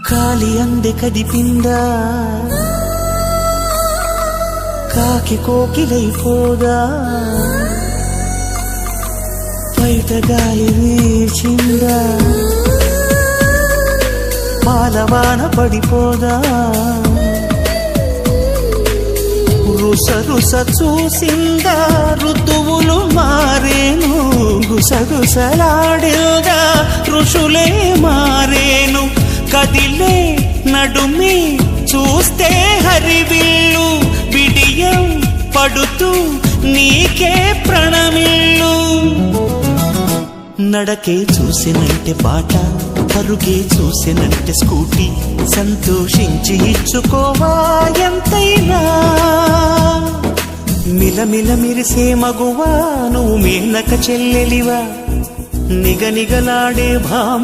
కాలి అంది కదిపిందా కాకి కోకిలైపోదా బయట గాలి వీచిందా పాలవాన పడిపోదా రుస రుస చూసిందా ఋతువులు మారేను గుసగుసలాడేగా ఋషులే మారేను కదిలే నడుమి చూస్తే హరివిల్లు విడియం పడుతూ నీకే ప్రణమిల్లు నడకే చూసినంటే పాట పరుగే చూసినంటే స్కూటీ సంతోషించి ఇచ్చుకోవా ఎంతైనా మిలమిల మిరిసే మగువా నువ్వు మేనక చెల్లెలివా నిగనిగలాడే భామ